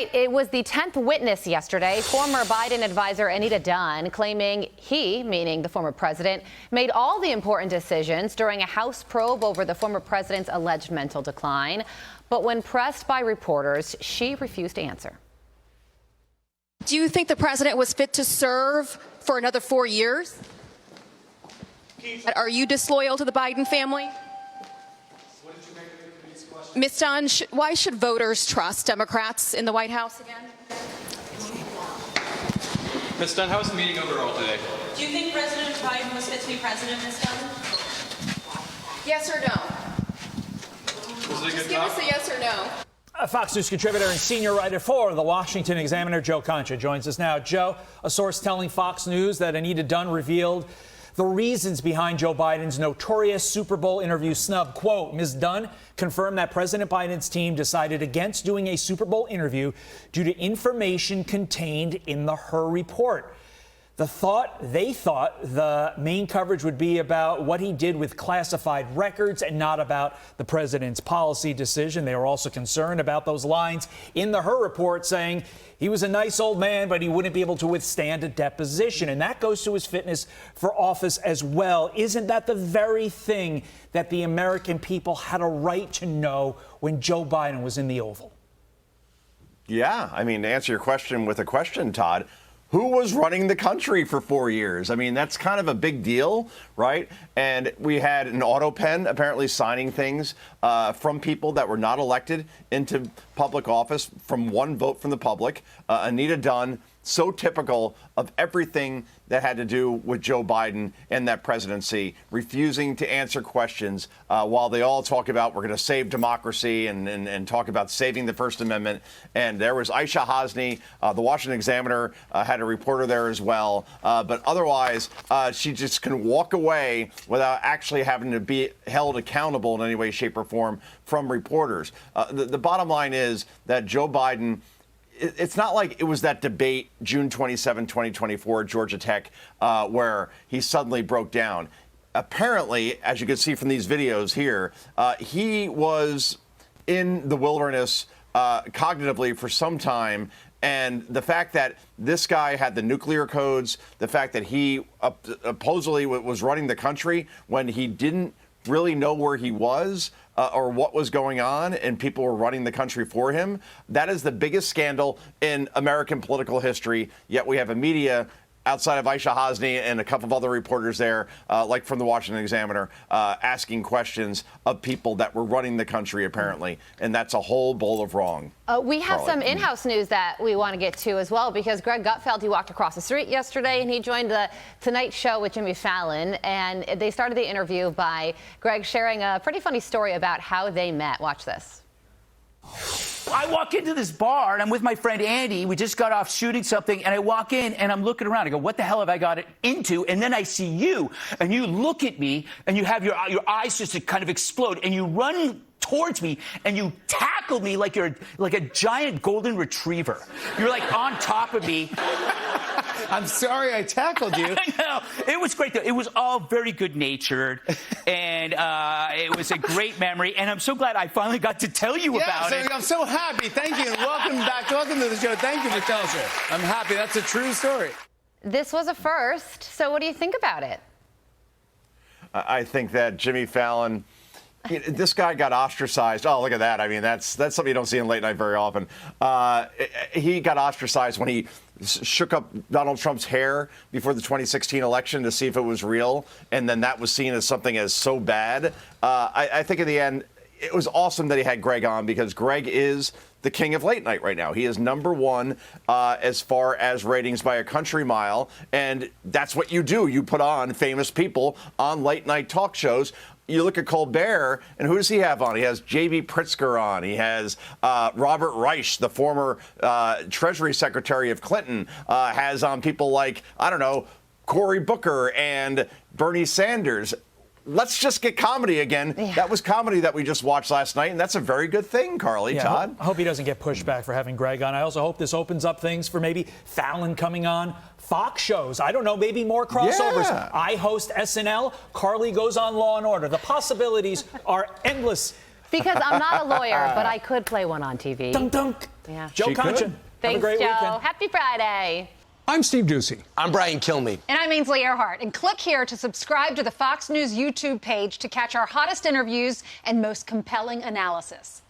It was the 10th witness yesterday, former Biden advisor Anita Dunn, claiming he, meaning the former president, made all the important decisions during a House probe over the former president's alleged mental decline. But when pressed by reporters, she refused to answer. Do you think the president was fit to serve for another 4 years? Are you disloyal to the Biden family? Ms. Dunn, why should voters trust Democrats in the White House again? Ms. Dunn, how was the meeting overall today? Do you think President Biden was fit to be president, Ms. Dunn? Yes or no? Was it a good Just give us a yes or no. Fox News contributor and senior writer for the Washington Examiner, Joe Concha, joins us now. Joe, a source telling Fox News that Anita Dunn revealed the reasons behind Joe Biden's notorious Super Bowl interview snub. Quote, Ms. Dunn confirmed that President Biden's team decided against doing a Super Bowl interview due to information contained in her report. They thought the main coverage would be about what he did with classified records and not about the president's policy decision. They were also concerned about those lines in her report saying he was a nice old man, but he wouldn't be able to withstand a deposition. And that goes to his fitness for office as well. Isn't that the very thing that the American people had a right to know when Joe Biden was in the Oval? Yeah, I mean, to answer your question with a question, Todd, who was running the country for 4 years? I mean, that's kind of a big deal, right? And we had an auto pen apparently signing things from people that were not elected into public office from one vote from the public. Anita Dunn, so typical of everything that had to do with Joe Biden and that presidency, refusing to answer questions while they all talk about we're going to save democracy and talk about saving the First Amendment. And there was Aisha Hasni, the Washington Examiner had a reporter there as well. But otherwise, she just can walk away without actually having to be held accountable in any way, shape, or form from reporters. The bottom line is that Joe Biden, it's not like it was that debate June 27, 2024, Georgia Tech, where he suddenly broke down. Apparently, as you can see from these videos here, he was in the wilderness cognitively for some time. And the fact that this guy had the nuclear codes, the fact that he supposedly was running the country when he didn't really know where he was or what was going on, and people were running the country for him. That is the biggest scandal in American political history. Yet we have a media outside of Aisha Hasni and a couple of other reporters there, like from the Washington Examiner, asking questions of people that were running the country, apparently. And that's a whole bowl of wrong. We have some in-house news that we want to get to as well, because Greg Gutfeld, he walked across the street yesterday and he joined the Tonight Show with Jimmy Fallon. And they started the interview by Greg sharing a pretty funny story about how they met. Watch this. I walk into this bar and I'm with my friend Andy. We just got off shooting something and I walk in and I'm looking around. I go, what the hell have I got it into? And then I see you and you look at me and you have your eyes just kind of explode and you run towards me and you tackle me like you're like a giant golden retriever. You're like on top of me. I'm sorry I tackled you. I know. It was great, though. It was all very good-natured, and it was a great memory, and I'm so glad I finally got to tell you about it. I'm so happy. Thank you, and welcome back. Welcome to the show. Thank you for telling us. I'm happy. That's a true story. This was a first, so what do you think about it? I think that Jimmy Fallon, this guy got ostracized. Oh, look at that. I mean, that's something you don't see in late night very often. He got ostracized when he shook up Donald Trump's hair before the 2016 election to see if it was real. And then that was seen as something as so bad. I think in the end, it was awesome that he had Greg on, because Greg is the king of late night right now. He is number one as far as ratings by a country mile. And that's what you do. You put on famous people on late night talk shows. You look at Colbert, and who does he have on? He has J.B. Pritzker on. He has Robert Reich, the former Treasury Secretary of Clinton, has on people like, I don't know, Cory Booker and Bernie Sanders. Let's just get comedy again. Yeah. That was comedy that we just watched last night, and that's a very good thing, Carly, Todd. I hope he doesn't get pushed back for having Greg on. I also hope this opens up things for maybe Fallon coming on Fox shows. I don't know, maybe more crossovers. Yeah. I host SNL. Carly goes on Law and Order. The possibilities are endless Because I'm not a lawyer, but I could play one on TV. Dunk, dunk. Yeah. Joe Concha. Have Thanks, a great Joe. weekend. Happy Friday. I'm Steve Ducey. I'm Brian Kilmeade. And I'm Ainsley Earhart. And click here to subscribe to the Fox News YouTube page to catch our hottest interviews and most compelling analysis.